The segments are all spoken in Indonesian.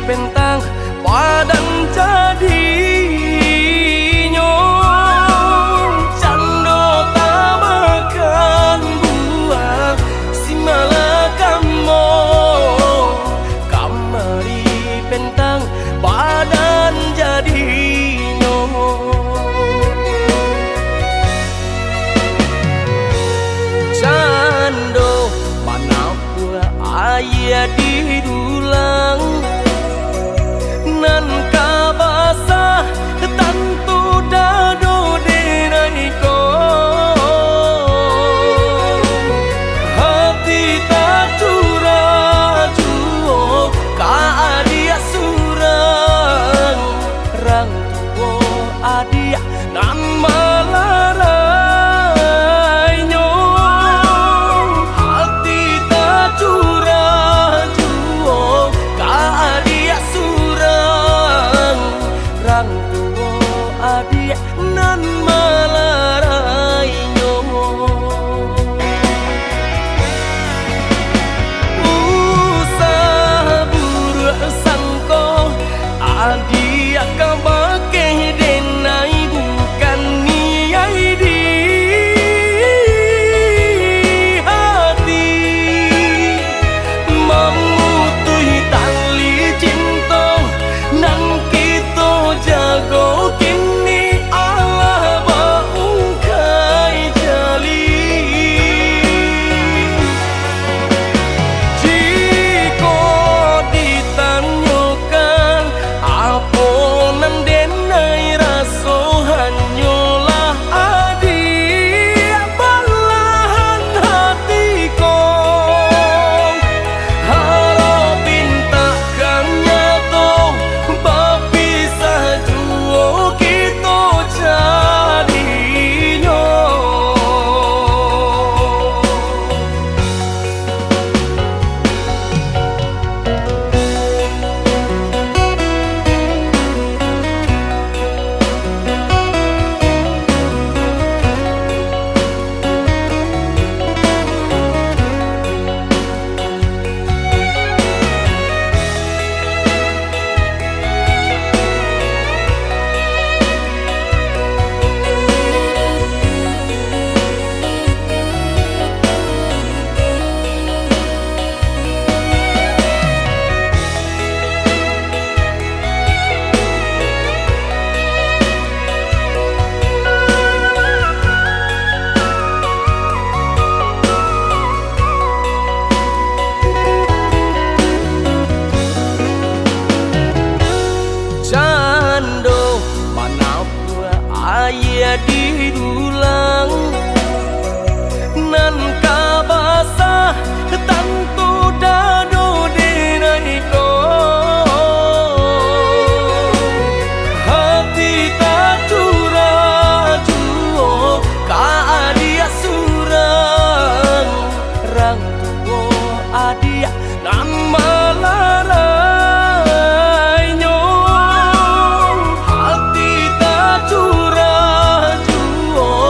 pentang padan jadi nyong cando tak makan buah si malakamo kamari pentang padan jadi cando mana pula ayah di dulang nan kabasa tantu dado denai ko hati tak curah juo ka adia surang rang tuo adia nan malarai nyong hati tak curah juo ka adia surang rang tuo adia nan malarai nyong usah buruk sangko adia kabake denai bukan niai di hati memutui tali cinta nan kita jago kini Allah baungkai jali jika ditanyakan apa nan denai raso hanyalah adik balahan hatiku harapin takkan nyato berpisah duo kita jadinya cando mana pula ayah di dulang nan kabasa tantu dado denai ko hati tak curah juo ka adia surang rang tuo adia nan malarai nyong hati tak curah juo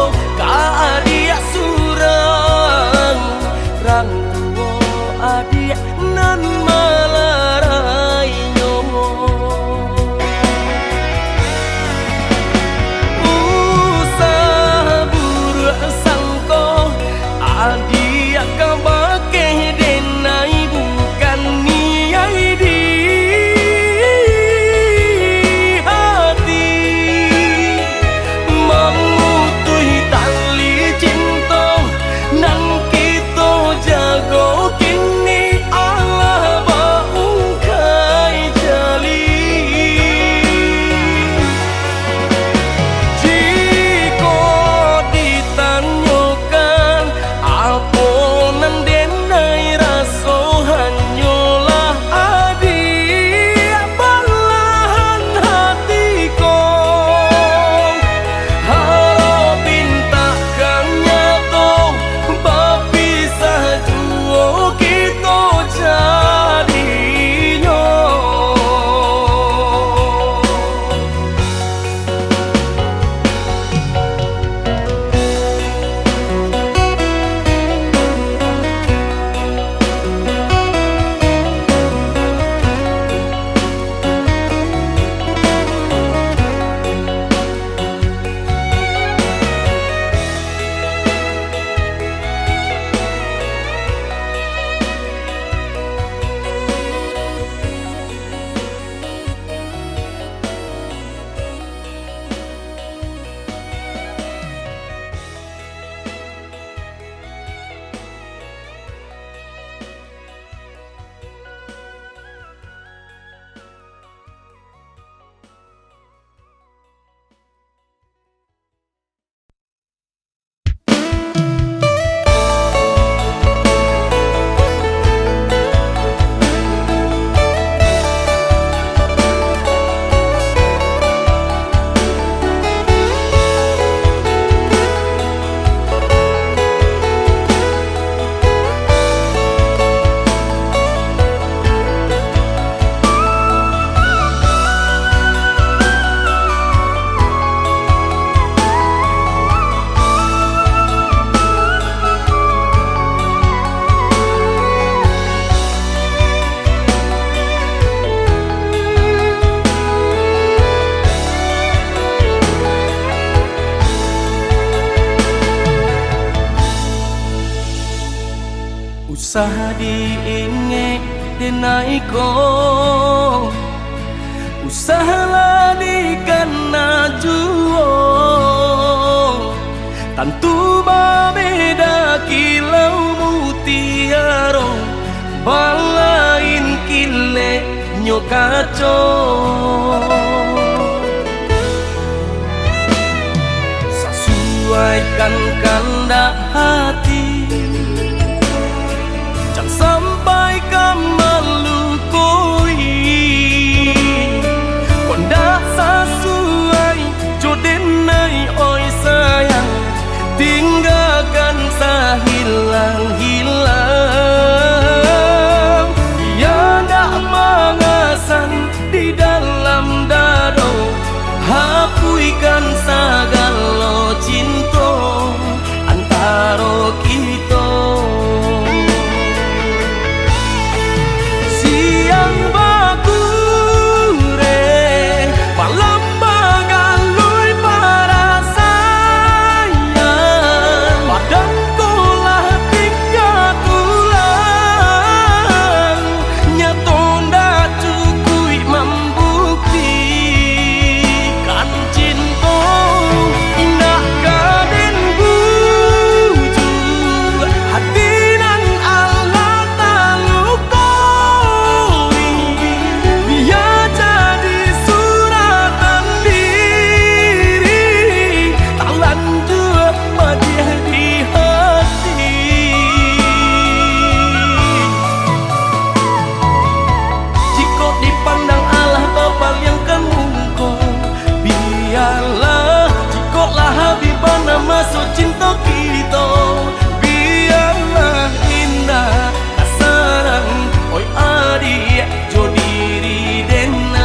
Usaha diinge denai ko, usaha ladikan najuo, tantu babeda kilau mutiaro, balain kile nyokaco. Sesuaikan kandak hati, jangan sampai kamalukui. Kondak sesuai jodenai oi sayang, tinggalkan sahilang-hilang. Dia ndak mengasan di dalam dado, hapuikan sagalo cinta antara kita. Siang bakure malam bagalui para sayang, badanku lah tiga tulang, nyato ndak cukui membuktikan cinta. Indah kaden bujur hati nan Allah talukoi, biar jadi suratan diri, tak lanjut madih di hati. Jika dipandang Allah kepal yang kemungko, biarlah. Jika lah habibana masuk cinta kita, biarlah indah kasarang oi adik jo diri denai.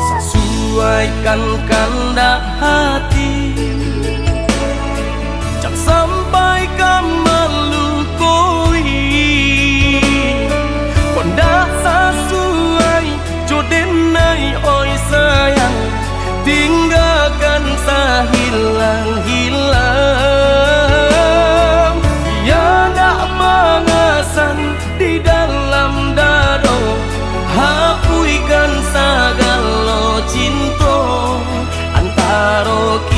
Sesuaikan kandak hati, jangan sampai kamalukui. Kondak sesuai jodenai oi sayang, tinggalkan sahilang-hilang. Dia ndak mengasan di dalam dado, hapuikan sagalo cinta antara kita.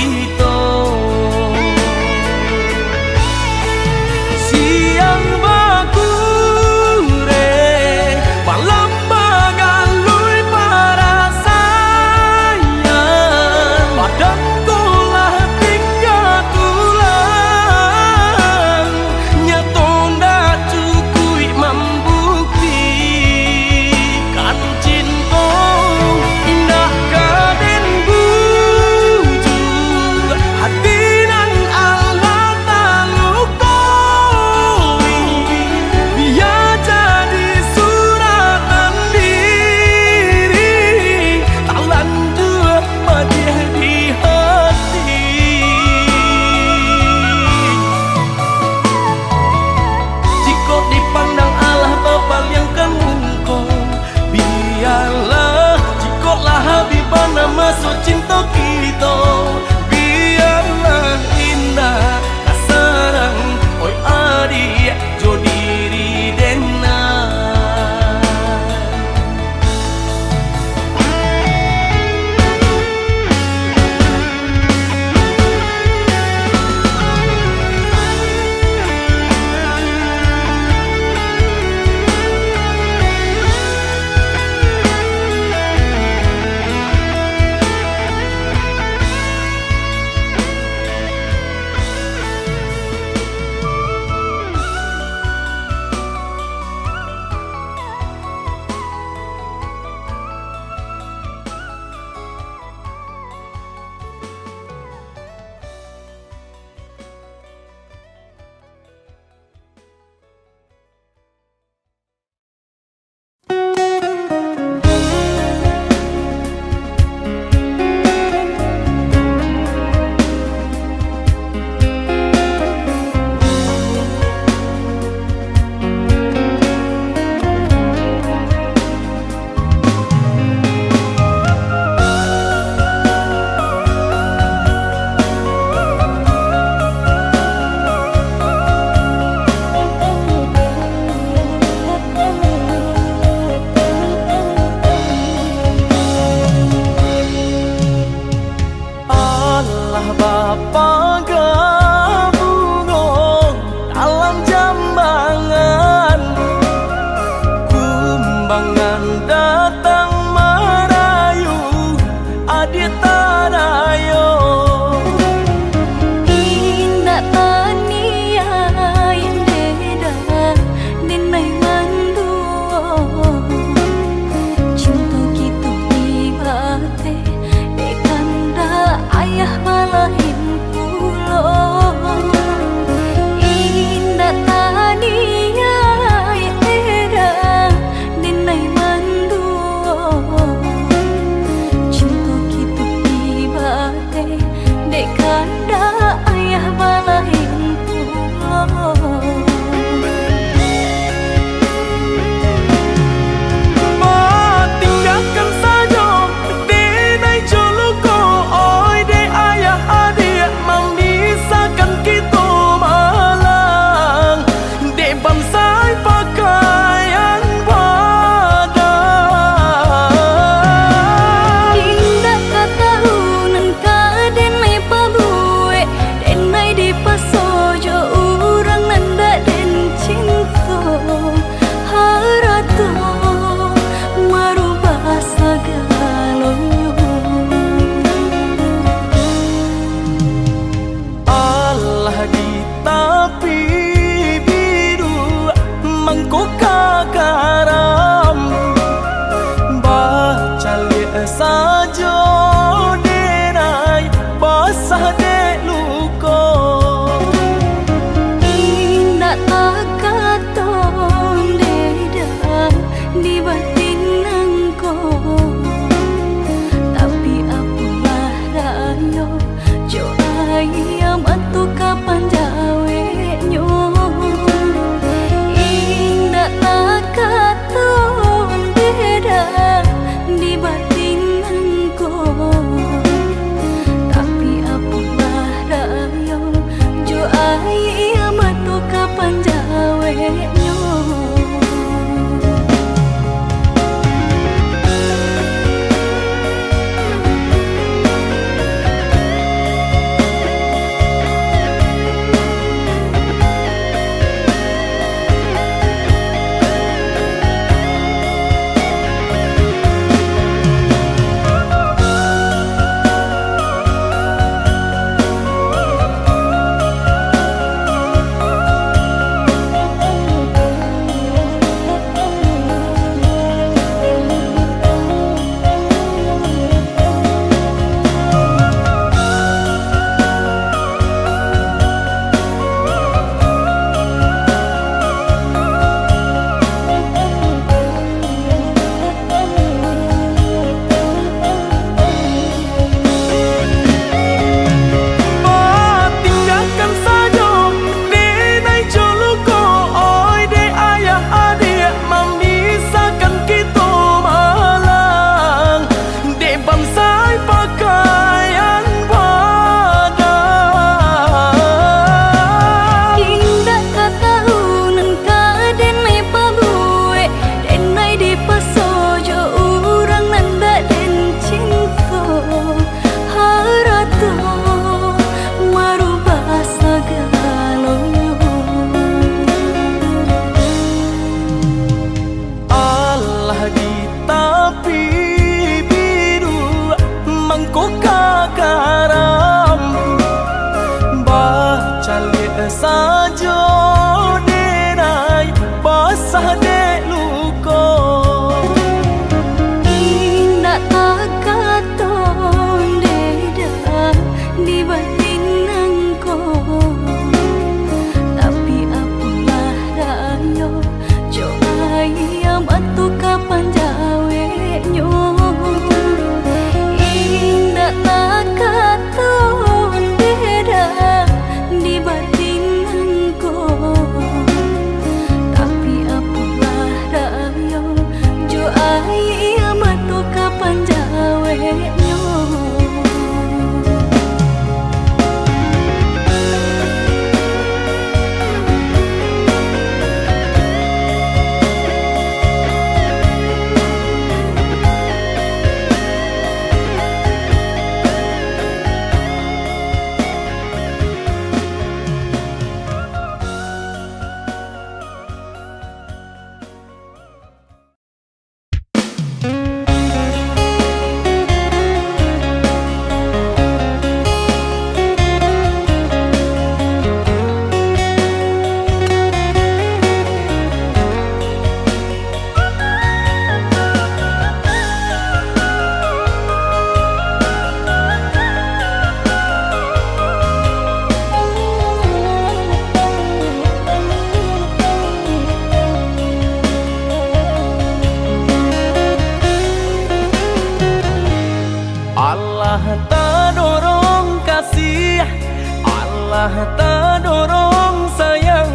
tak dorong sayang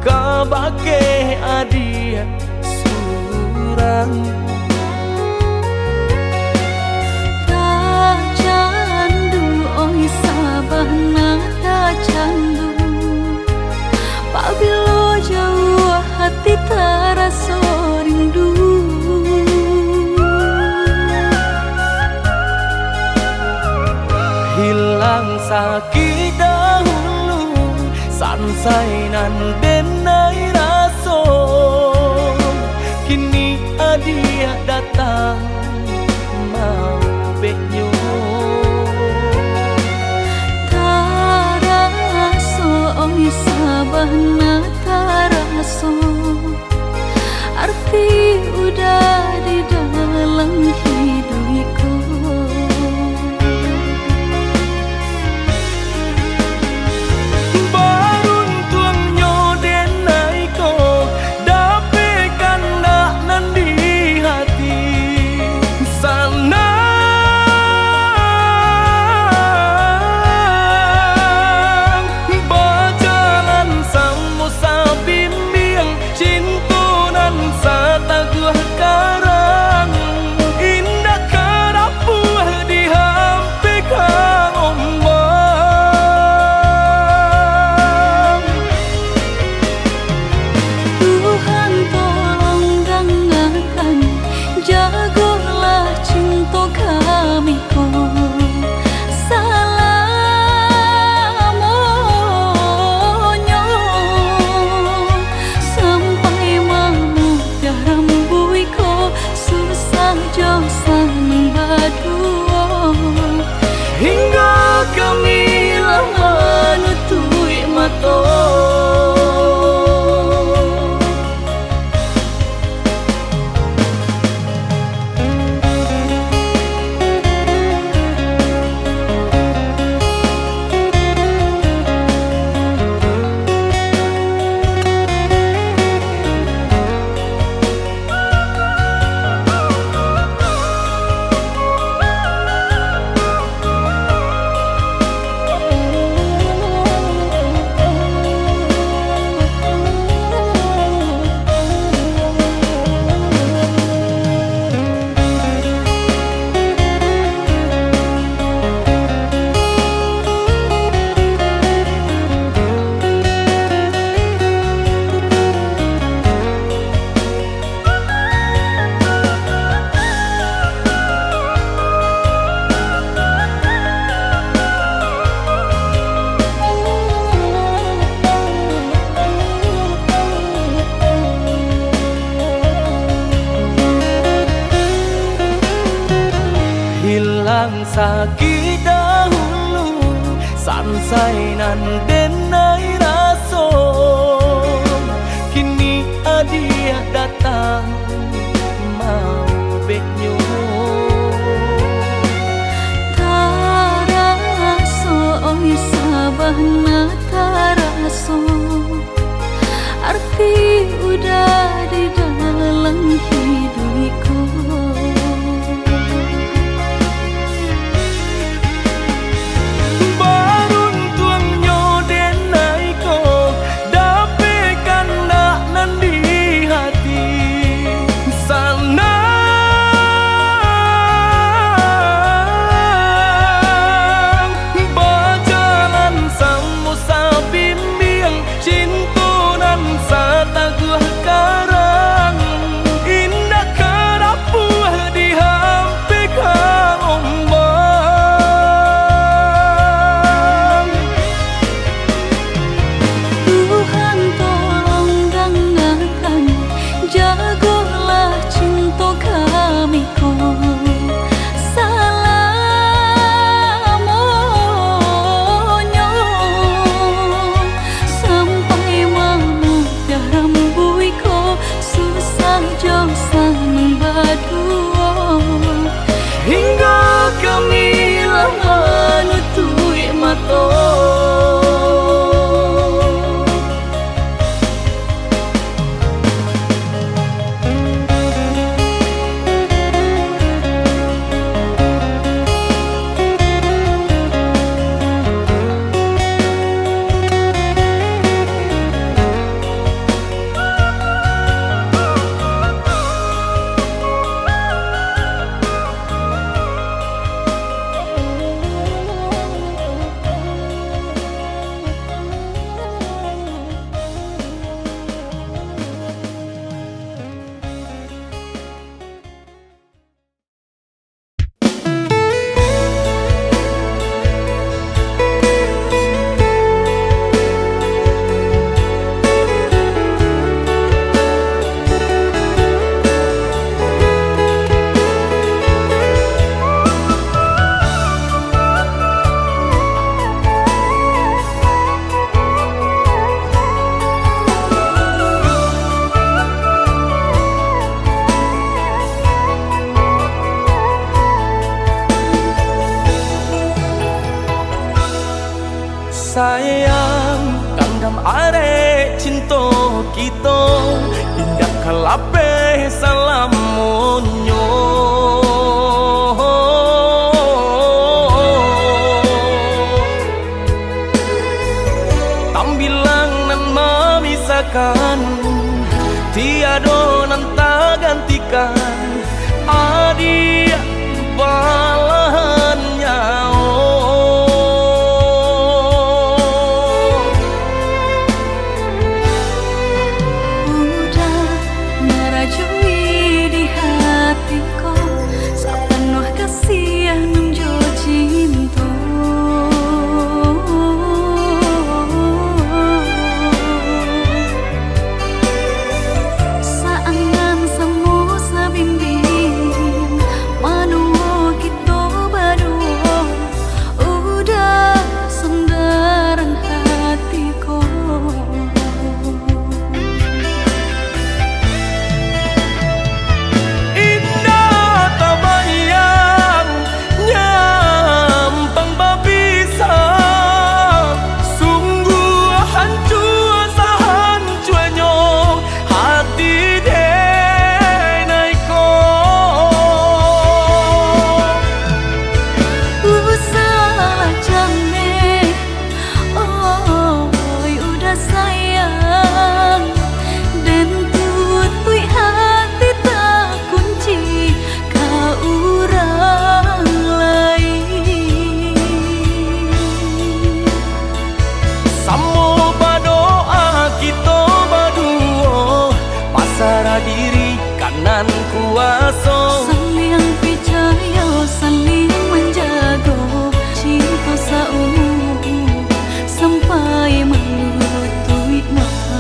kabake adia surang tak candu oi sabana tak candu pabilo jauh hati terasa rindu hilang sakit dahulu sansainan denai raso kini adia datang mau beknyo taraso oi sabana taraso arti udah di dalam hidupku hingga kami lama nutui mata hilang sakit dahulu sansainan denai raso kini adia datang mau beknyo taraso oi sabana taraso arti udah di dalam hidupku kelape salam monyo tambilang nan memisahkan tiado nan tak gantikan adia balahan Udah merajui di hatiku sepenuh kasih nunjo cinta Saangan semu sabimbing manuo kita berdua udah sendaran hatiku indah tak bayang nyampang babisang sungguh hancur sahancuanyo hati denaiko salah jane oi udah sayang dan tutui hati tak kunci ka urang lain samo berdoa kita berdua pasrah diri kanan kuasa saling percaya saling menjaga cinta saumu sampai melutui mata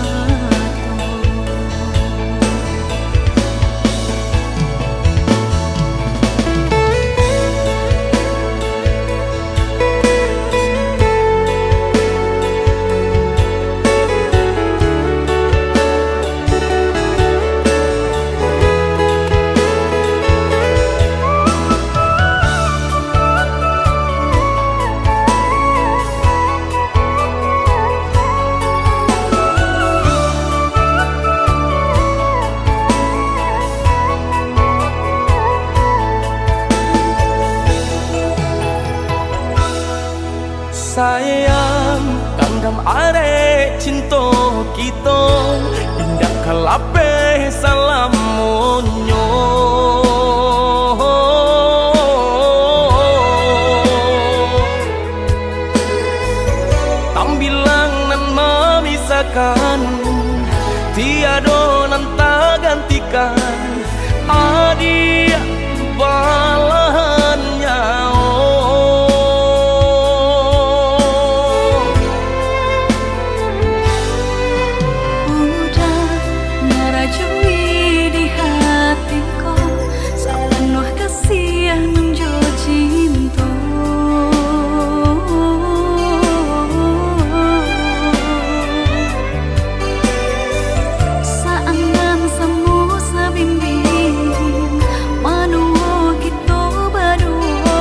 sayang kanggam are cinta kita indah kelape salam monyo tambilang nan memisahkan tiado nan tak gantikan adia balahan udah merajui di hatiku sepenuh kasih nunjo cinta saangan semu sabimbing manuo kita berdua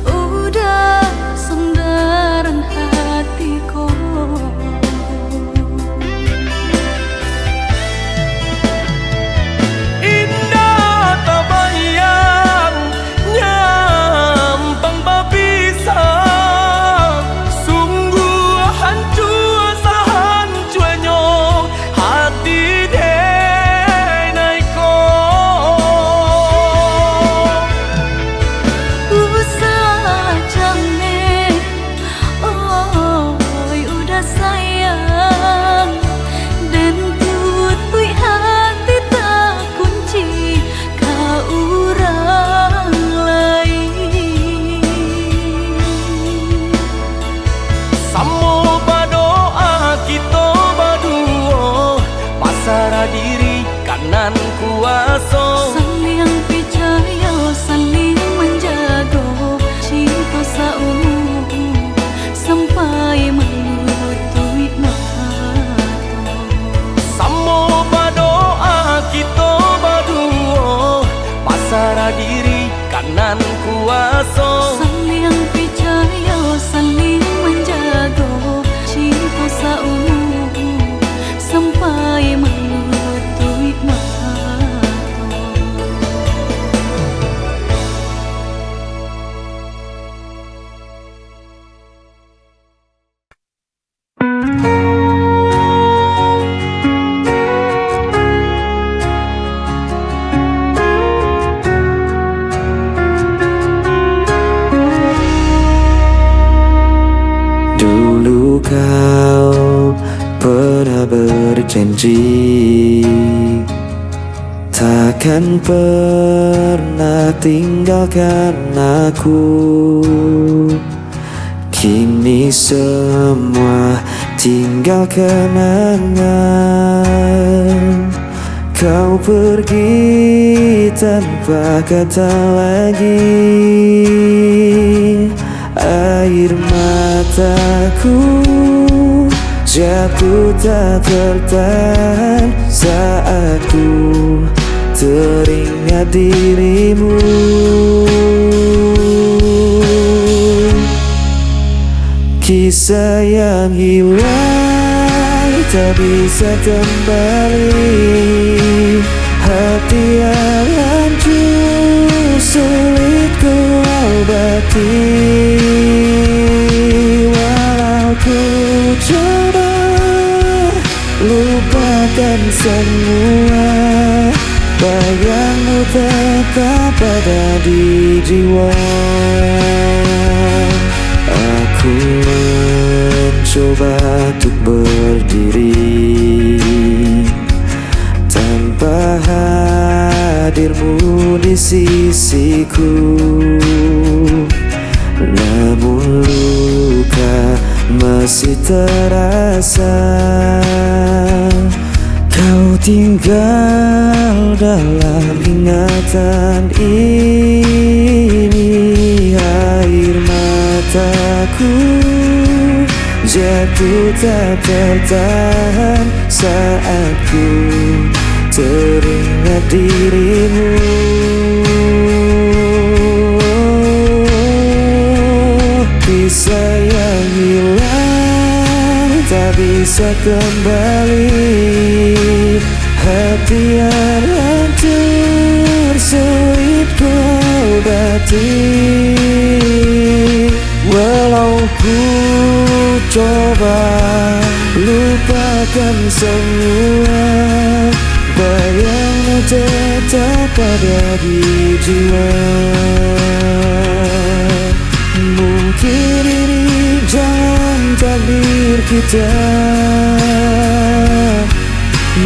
udah sendaran hatiku indah tak bayang nyampang babisang sungguh hancur sahancuanyo hati denaiko salah jane oi udah sayang dan tutui hati tak kunci ka urang lain samo berdoa kita berdua pasrah diri kanan kuasa saling percaya saling menjaga cinta saumu sampai melutui mata samo berdoa kita berdua pasrah diri kanan kuasa saling percaya saling menjaga cinta saumu sampai melutui mata takkan pernah tinggalkan aku. Kini semua tinggal kenangan. Kau pergi tanpa kata lagi. Air mataku jatuh tak tertahan saat ku teringat dirimu. Kisah yang hilang tak bisa kembali. Hati yang hancur sulit ku obati. Walau ku coba lupakan semua, bayangmu tetap ada di jiwa. Aku mencoba untuk berdiri tanpa hadirmu di sisiku. Namun luka masih terasa. Kau tinggal dalam ingatan ini. Air mataku jatuh tak tertahan saat ku teringat dirimu. Kisah yang hilang tak bisa kembali. Hati yang hancur sulit ku obati. Walau ku coba lupakan semua, bayangmu tetap ada di jiwa. Mungkin ini jalan takdir kita,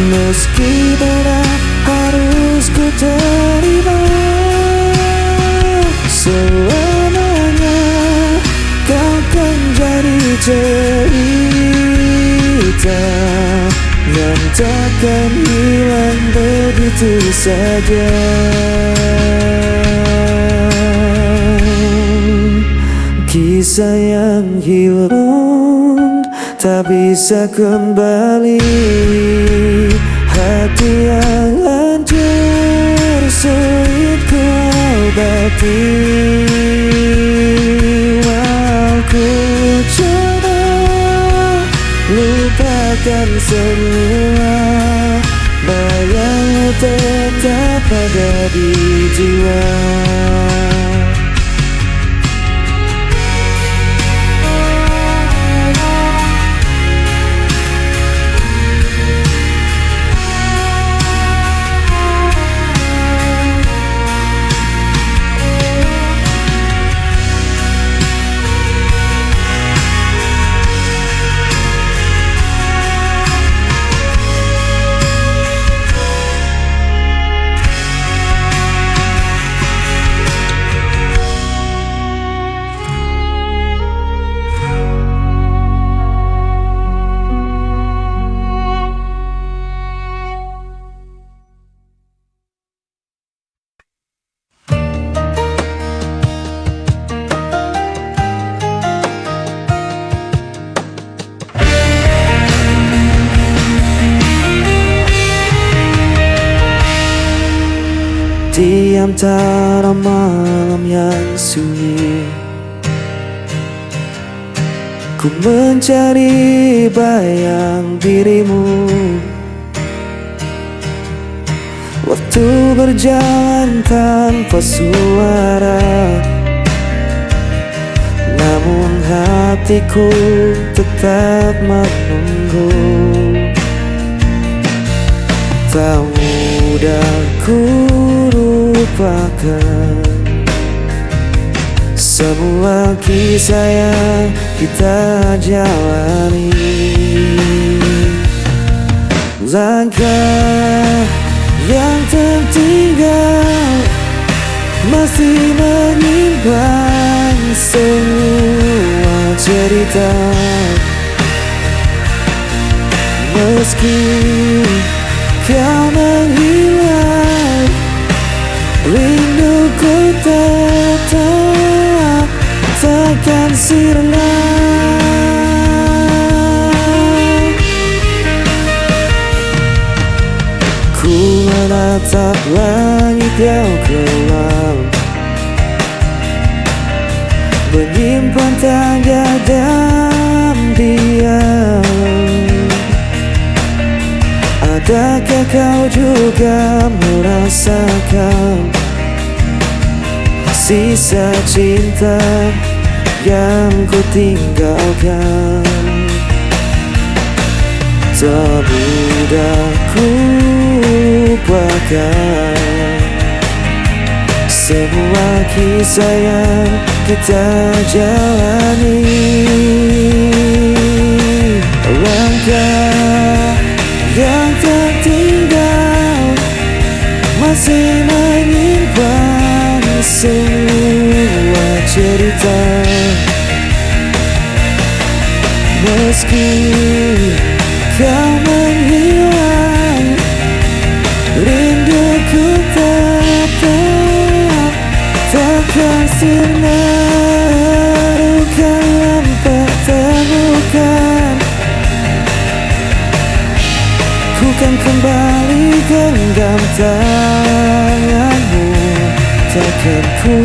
meski berat harus ku terima. Selamanya kau kan jadi cerita yang takkan hilang begitu saja. Kisah yang hilang tak bisa kembali. Hati yang hancur sulit ku obati. Walau ku coba lupakan semua, bayangmu tetap ada di jiwa. Di antara malam yang sunyi, ku mencari bayang dirimu. Waktu berjalan tanpa suara, namun hatiku tetap menunggu. Tak mudah ku lupakan semua kisah yang kita jalani. Langkah yang tertinggal masih menyimpan semua cerita. Meski kau menghilang, rinduku tetap takkan sirna. Ku menatap langit yang kelam, menyimpan tanda dan diam. Adakah kau juga merasakan sisa cinta yang ku tinggalkan? Tak mudah ku lupakan semua kisah yang kita jalani. Langkah yang tertinggal masih menyimpan semua cerita. Meski kau menghilang, rinduku tetap takkan sirna. Luka yang pertemukan, ku kan kembali genggam tanganmu. Takkan ku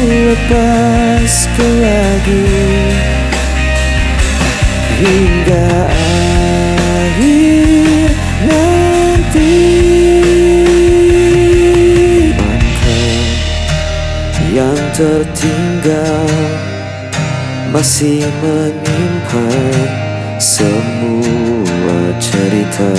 lepaskan lagi hingga akhir nanti. Langkah yang tertinggal masih menyimpan semua cerita.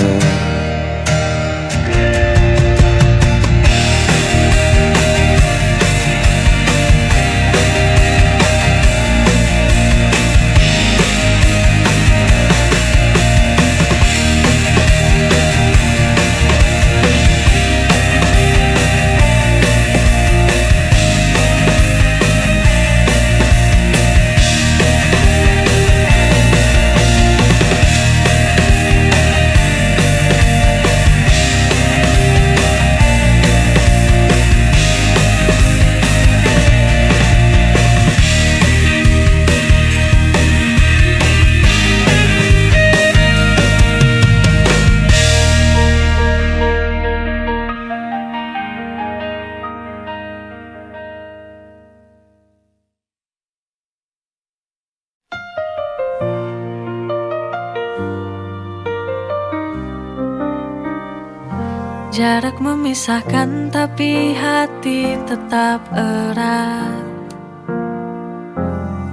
Jarak memisahkan tapi hati tetap erat.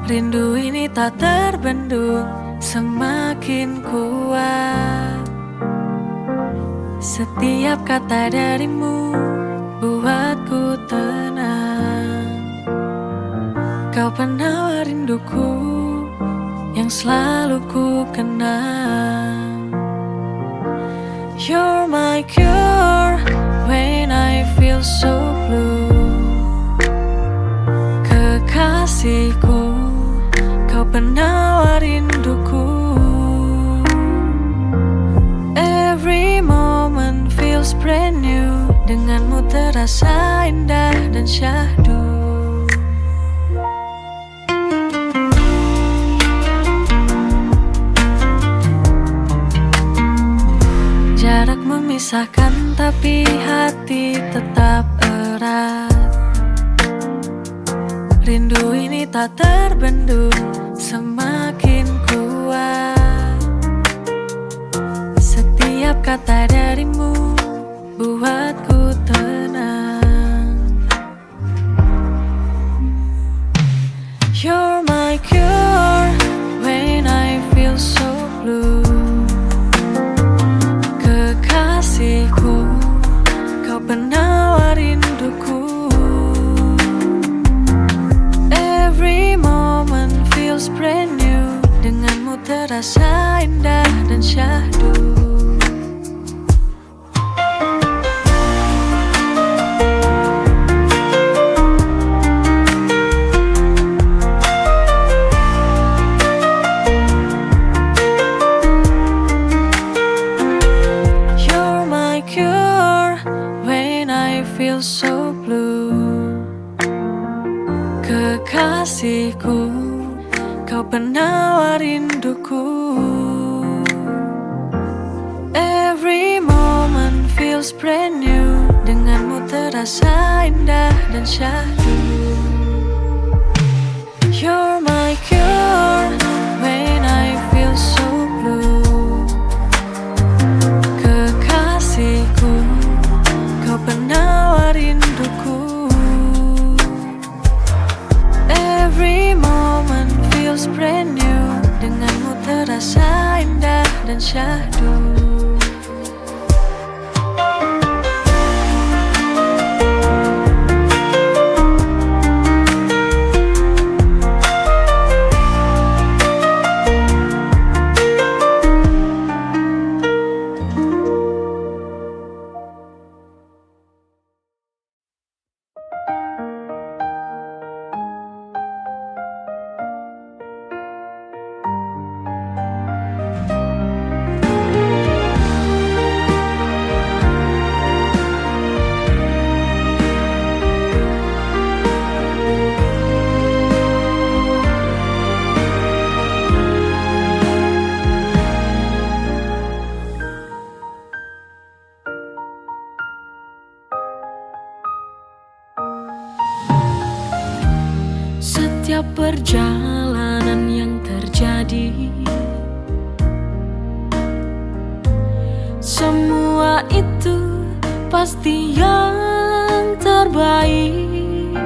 Rindu ini tak terbendung, semakin kuat. Setiap kata darimu buatku tenang. Kau penawar rinduku yang selalu ku kenang. You're my cure when I feel so blue. Kekasihku, kau penawar rinduku. Every moment feels brand new. Denganmu terasa indah dan syahdu. Jarak memisahkan tapi hati tetap erat. Rindu ini tak terbendung, semakin kuat. Setiap kata darimu buatku tenang. You're my cure when I feel so blue. Kekasihku, kau penawar rinduku. Every moment feels brand new. Denganmu terasa indah dan syahdu. feel so blue. Kekasihku, kau penawar rinduku. Every moment feels brand new. Denganmu terasa indah dan syahdu. You're my cure when I feel so blue. Kekasihku, kau penawar rinduku. Every moment feels brand new. Denganmu terasa indah dan syahdu. Setiap perjalanan yang terjadi, semua itu pasti yang terbaik.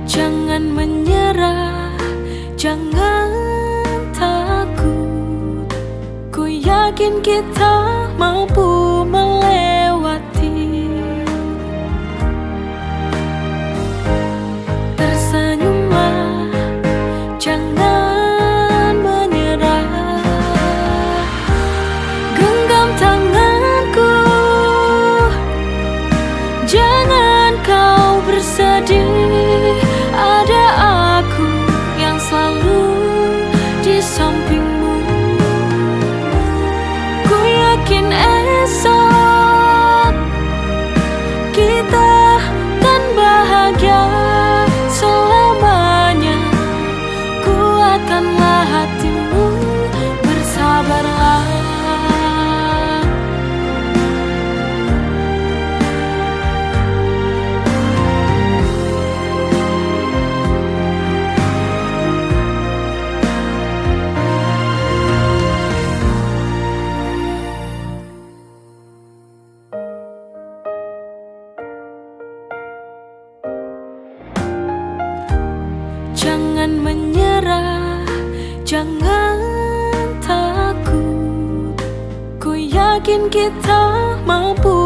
Jangan menyerah, jangan takut. Ku yakin kita mampu melewati. Tersenyumlah, jangan menyerah. Genggam tanganku, jangan kau bersedih. Ada aku yang selalu di sampingmu. Ku yakin esok kita kan bahagia selamanya. Kuatkanlah hatimu, bersabarlah. Jangan menyerah, jangan takut. Ku yakin kita mampu